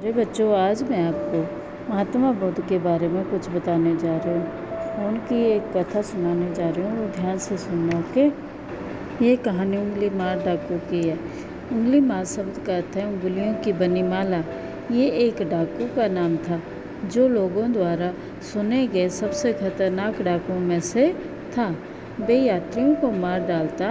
अरे बच्चों, आज मैं आपको महात्मा बुद्ध के बारे में कुछ बताने जा रही हूँ। उनकी एक कथा सुनाने जा रही हूँ, वो ध्यान से सुनना। ओके। ये कहानी उंगली मार डाकू की है। उंगली मार शब्द का अर्थ है उंगलियों की बनी माला। ये एक डाकू का नाम था जो लोगों द्वारा सुने गए सबसे खतरनाक डाकुओं में से था। वे यात्रियों को मार डालता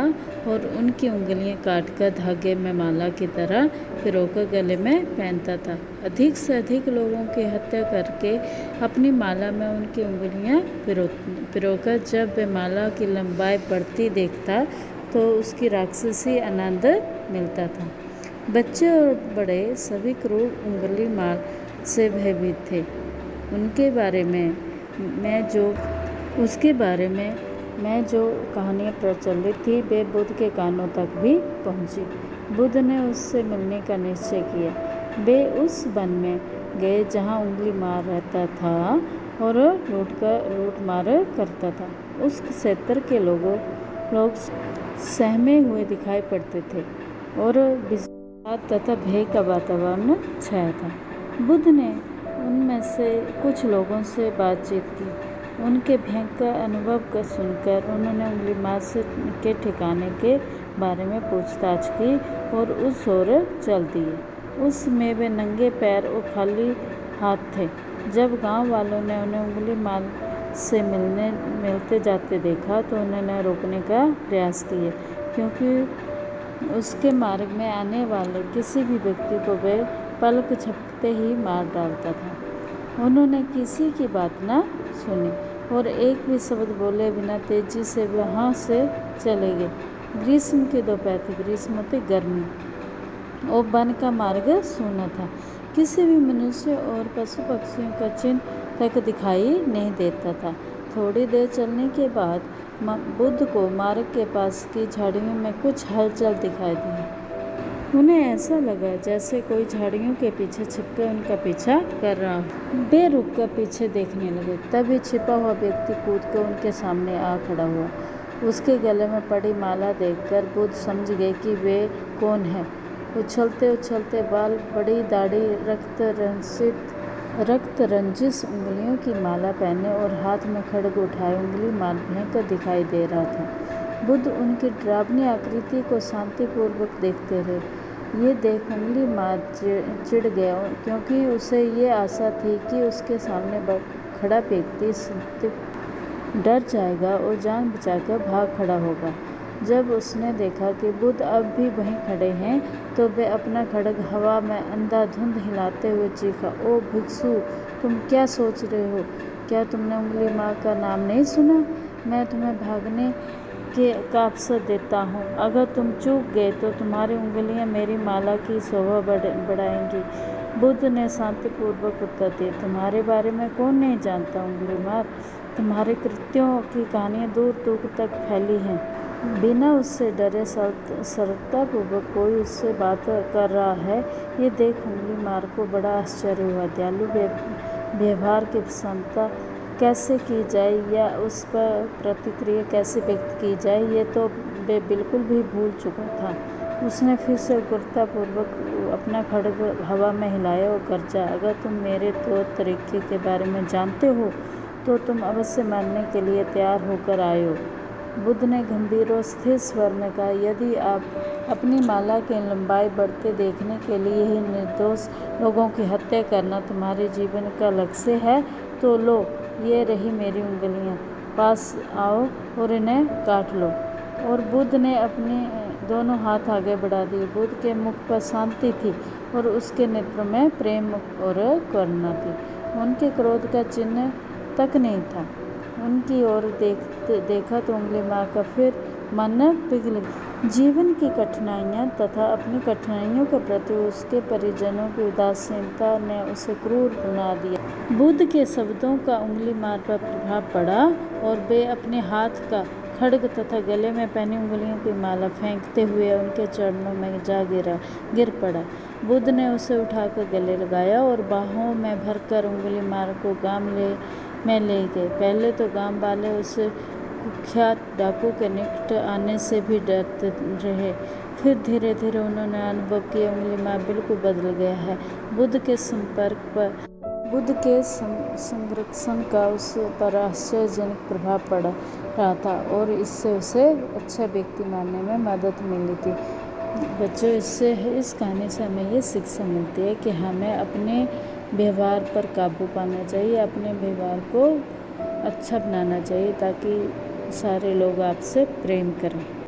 और उनकी उंगलियां काटकर धागे में माला की तरह पिरोकर गले में पहनता था। अधिक से अधिक लोगों की हत्या करके अपनी माला में उनकी उंगलियां पिरोकर जब वे माला की लंबाई बढ़ती देखता तो उसकी राक्षसी आनंद मिलता था। बच्चे और बड़े सभी क्रूर उंगली मार से भयभीत थे। उसके बारे में जो कहानियाँ प्रचलित थी वे बुद्ध के कानों तक भी पहुँची। बुद्ध ने उससे मिलने का निश्चय किया। वे उस वन में गए जहाँ उंगली मार रहता था और लूट मार करता था। उस क्षेत्र के लोग सहमे हुए दिखाई पड़ते थे और विषाद तथा भय का वातावरण छाया था। बुद्ध ने उनमें से कुछ लोगों से बातचीत की। उनके भयंकर अनुभव को सुनकर उन्होंने उंगली मार के ठिकाने के बारे में पूछताछ की और उस ओर चल दिए। उसमें वे नंगे पैर और खाली हाथ थे। जब गांव वालों ने उन्हें उंगली मार से मिलते जाते देखा तो उन्होंने रोकने का प्रयास किया, क्योंकि उसके मार्ग में आने वाले किसी भी व्यक्ति को वे पलक झपकते ही मार डालता था। उन्होंने किसी की बात न सुनी और एक भी शब्द बोले बिना तेजी से वहाँ से चले गए। ग्रीष्म की दोपहर थी, ग्रीष्म होती गर्मी, और वन का मार्ग सूना था। किसी भी मनुष्य और पशु पक्षियों का चिन्ह तक दिखाई नहीं देता था। थोड़ी देर चलने के बाद बुद्ध को मार्ग के पास की झाड़ियों में कुछ हलचल दिखाई दी। उन्हें ऐसा लगा जैसे कोई झाड़ियों के पीछे छिपकर उनका पीछा कर रहा हो। वे रुककर पीछे देखने लगे। तभी छिपा हुआ व्यक्ति कूदकर उनके सामने आ खड़ा हुआ। उसके गले में पड़ी माला देखकर बुद्ध समझ गए कि वे कौन है। उछलते उछलते बाल, बड़ी दाढ़ी, रक्त रंजित उंगलियों की माला पहने और हाथ में खड्ग उठाए उंगली मार भयंकर दिखाई दे रहा था। बुद्ध उनकी डरावनी आकृति को शांतिपूर्वक देखते रहे। ये देख उंगली मार चिढ़ गया, क्योंकि उसे ये आशा थी कि उसके सामने खड़ा व्यक्ति डर जाएगा और जान बचाकर भाग खड़ा होगा। जब उसने देखा कि बुद्ध अब भी वहीं खड़े हैं तो वे अपना खड्ग हवा में अंधाधुंध हिलाते हुए चीखा, ओ भिक्षु, तुम क्या सोच रहे हो? क्या तुमने उंगली मार का नाम नहीं सुना? मैं तुम्हें भागने का अवसर देता हूँ। अगर तुम चूक गए तो तुम्हारी उंगलियाँ मेरी माला की शोभा बढ़ाएंगी। बुद्ध ने शांतिपूर्वक उत्तर दिया, तुम्हारे बारे में कौन नहीं जानता उंगली मार? तुम्हारे कृत्यों की कहानियाँ दूर दूर तक फैली हैं। बिना उससे डरे सरलतापूर्वक कोई उससे बात कर रहा है। ये देख उंगली मार को बड़ा आश्चर्य हुआ। दयालु व्यवहार की प्रशंसा कैसे की जाए या उस पर प्रतिक्रिया कैसे व्यक्त की जाए, ये तो वे बिल्कुल भी भूल चुका था। उसने फिर से उग्रतापूर्वक अपना खड्ग हवा में हिलाया और गरजा, अगर तुम मेरे तौर तरीके के बारे में जानते हो तो तुम अवश्य मरने के लिए तैयार होकर आए हो। बुद्ध ने गंभीर और स्थिर स्वर में कहा, यदि आप अपनी माला की लंबाई बढ़ते देखने के लिए ही निर्दोष लोगों की हत्या करना तुम्हारे जीवन का लक्ष्य है तो लो, ये रही मेरी उंगलियां, पास आओ और इन्हें काट लो। और बुद्ध ने अपने दोनों हाथ आगे बढ़ा दिए। बुद्ध के मुख पर शांति थी और उसके नेत्र में प्रेम और करुणा थी। उनके क्रोध का चिन्ह तक नहीं था। उनकी ओर देखा तो उंगली मार का फिर मन पिघल गया। जीवन की कठिनाइयाँ तथा अपनी कठिनाइयों के प्रति उसके परिजनों की उदासीनता ने उसे क्रूर बना दिया। बुद्ध के शब्दों का उंगली मार पर प्रभाव पड़ा और वे अपने हाथ का खड्ग तथा गले में पहनी उंगलियों की माला फेंकते हुए उनके चरणों में जा गिर पड़ा। बुद्ध ने उसे उठाकर गले लगाया और बाहों में भरकर उंगली मार को गांव में ले गए। पहले तो गांव वाले उसे कुख्यात डाकू के निकट आने से भी डरते रहे। फिर धीरे धीरे उन्होंने अनुभव किया उंगली माप बिल्कुल बदल गया है। बुद्ध के संरक्षण का उस पर आश्चर्यजनक प्रभाव पड़ रहा था और इससे उसे अच्छा व्यक्ति मानने में मदद मिली थी। बच्चों, इस कहानी से हमें ये शिक्षा मिलती है कि हमें अपने व्यवहार पर काबू पाना चाहिए, अपने व्यवहार को अच्छा बनाना चाहिए ताकि सारे लोग आपसे प्रेम करें।